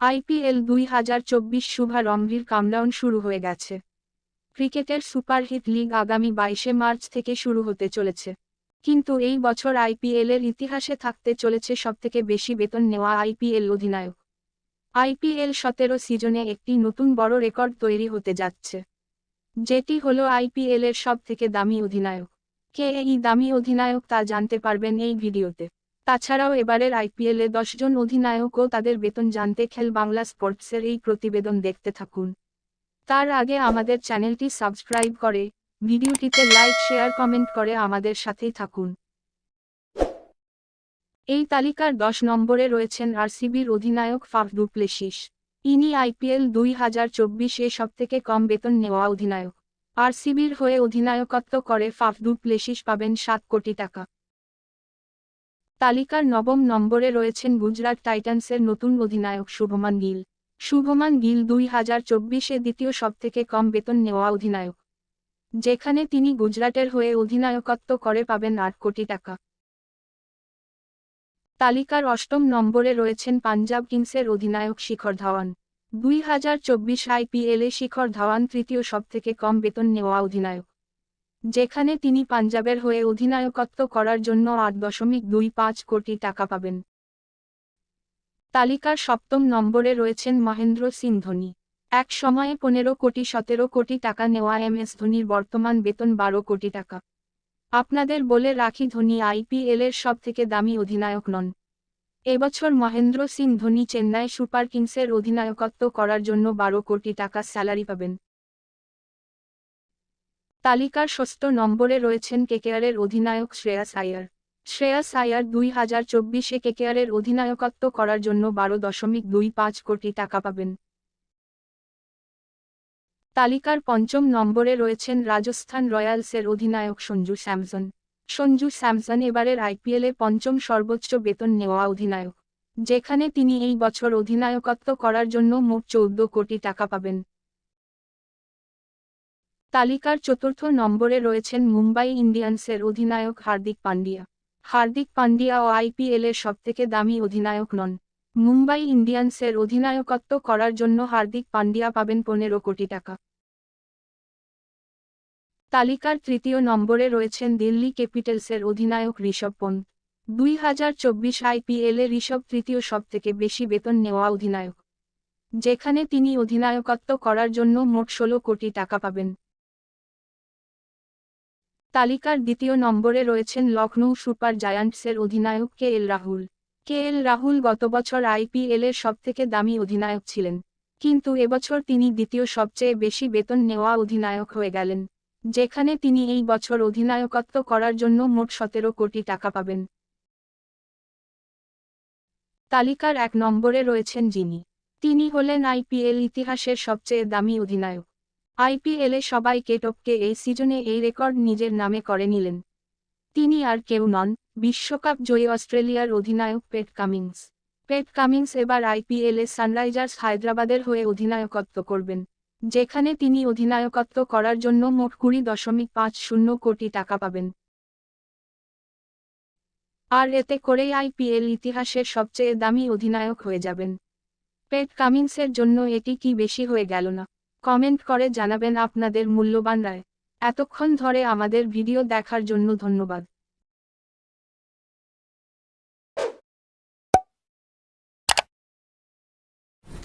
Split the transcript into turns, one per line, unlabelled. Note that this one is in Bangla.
আইপিএল 2024 শুভারম্ভের কাউন্টডাউন শুরু হয়ে গেছে। ক্রিকেটের সুপারহিট লিগ আগামী 22 মার্চ থেকে শুরু হতে চলেছে। কিন্তু এই বছর আইপিএলের ইতিহাসে থাকতে চলেছে সবথেকে বেশি বেতন নেওয়া আইপিএল অধিনায়ক। আইপিএল 17 সিজনে একটি নতুন বড় রেকর্ড তৈরি হতে যাচ্ছে, যেটি হলো আইপিএলের সবথেকে দামি অধিনায়ক। কে এই দামি অধিনায়ক তা জানতে পারবেন এই ভিডিওতে। তাছাড়াও এবারের আইপিএলে 10 জন অধিনায়ক ও তাদের বেতন জানতে খেল বাংলা স্পোর্টসের এই প্রতিবেদন দেখতে থাকুন। তার আগে আমাদের চ্যানেলটি সাবস্ক্রাইব করে, ভিডিওটিতে লাইক শেয়ার কমেন্ট করে আমাদের সাথেই থাকুন। এই তালিকার 10 নম্বরে রয়েছেন আরসিবির অধিনায়ক ফাফ ডু প্লেসিস। ইনি আইপিএল 2024-এ সবথেকে কম বেতন নেওয়া অধিনায়ক। আরসিবির হয়ে অধিনায়কত্ব করে ফাফ ডু প্লেসিস পাবেন 7 কোটি টাকা। তালিকার 9ম নম্বরে রয়েছেন গুজরাট টাইটান্সের নতুন অধিনায়ক শুভমান গিল। শুভমান গিল 2024-এ দ্বিতীয় সবথেকে কম বেতন নেওয়া অধিনায়ক, যেখানে তিনি গুজরাটের হয়ে অধিনায়কত্ব করে পাবেন 8 কোটি টাকা। তালিকার 8ম নম্বরে রয়েছেন পাঞ্জাব কিংসের অধিনায়ক শিখর ধাওয়ান। 2024 আইপিএলে শিখর ধাওয়ান তৃতীয় সবথেকে কম বেতন নেওয়া অধিনায়ক, যেখানে তিনি পাঞ্জাবের হয়ে অধিনায়কত্ব করার জন্য 8.25 কোটি টাকা পাবেন। তালিকার 7ম নম্বরে রয়েছেন মহেন্দ্র সিং ধোনি। এক সময়ে 17 কোটি টাকা নেওয়া এমএস ধোনির বর্তমান বেতন 12 কোটি টাকা। আপনাদের বলে রাখি, ধোনি আইপিএলের সবথেকে দামি অধিনায়ক নন। এবছর মহেন্দ্র সিং ধোনি চেন্নাই সুপার কিংসের অধিনায়কত্ব করার জন্য 12 কোটি টাকা স্যালারি পাবেন। তালিকার 6ষ্ঠ নম্বরে রয়েছেন কেকেআরের অধিনায়ক শ্রেয়াস আইয়ার। শ্রেয়াস আইয়ার 2024-এ কেকেআরের অধিনায়কত্ব করার জন্য 12.25 কোটি টাকা পাবেন। তালিকার 5ম নম্বরে রয়েছেন রাজস্থান রয়্যালসের অধিনায়ক সঞ্জু স্যামসন। সঞ্জু স্যামসন এবারের আইপিএলে 5ম সর্বোচ্চ বেতন নেওয়া অধিনায়ক, যেখানে তিনি এই বছর অধিনায়কত্ব করার জন্য মোট 14 কোটি টাকা পাবেন। তালিকার 4র্থ নম্বরে রয়েছেন মুম্বাই ইন্ডিয়ান্সের অধিনায়ক হার্দিক পান্ডিয়া। হার্দিক পান্ডিয়াও আইপিএলের সবথেকে দামি অধিনায়ক নন। মুম্বাই ইন্ডিয়ান্সের অধিনায়কত্ব করার জন্য হার্দিক পান্ডিয়া পাবেন 15 কোটি টাকা। তালিকার 3য় নম্বরে রয়েছেন দিল্লি ক্যাপিটালসের অধিনায়ক ঋষভ পন্ত। 2024 আইপিএলে ঋষভ তৃতীয় সবথেকে বেশি বেতন নেওয়া অধিনায়ক, যেখানে তিনি অধিনায়কত্ব করার জন্য মোট 16 কোটি টাকা পাবেন। তালিকার 2য় নম্বরে রয়েছেন লখনৌ সুপার জায়ান্টসের অধিনায়ক কেএল রাহুল। কেএল রাহুল গত বছর আইপিএলের সবথেকে দামি অধিনায়ক ছিলেন, কিন্তু এবছর তিনি দ্বিতীয় সবচেয়ে বেশি বেতন নেওয়া অধিনায়ক হয়ে গেলেন, যেখানে তিনি এই বছর অধিনায়কত্ব করার জন্য মোট 17 কোটি টাকা পাবেন। তালিকার 1 নম্বরে রয়েছেন যিনি, তিনি হলেন আইপিএল ইতিহাসের সবচেয়ে দামি অধিনায়ক। আইপিএলে সবাইকে টপকে এই সিজনে এই রেকর্ড নিজের নামে করে নিলেন। তিনি আর কেউ নন, বিশ্বকাপ জয়ী অস্ট্রেলিয়ার অধিনায়ক প্যাট কামিন্স। প্যাট কামিন্স এবার আইপিএলে সানরাইজার্স হায়দ্রাবাদের হয়ে অধিনায়কত্ব করবেন, যেখানে তিনি অধিনায়কত্ব করার জন্য মোট 20.50 কোটি টাকা পাবেন। আর এতে করেই আইপিএল ইতিহাসের সবচেয়ে দামি অধিনায়ক হয়ে যাবেন। প্যাট কামিন্সের জন্য এটি কি বেশি হয়ে গেল না? কমেন্ট করে জানাবেন আপনাদের মূল্যবান রায়। এতক্ষণ ধরে আমাদের ভিডিও দেখার জন্য ধন্যবাদ।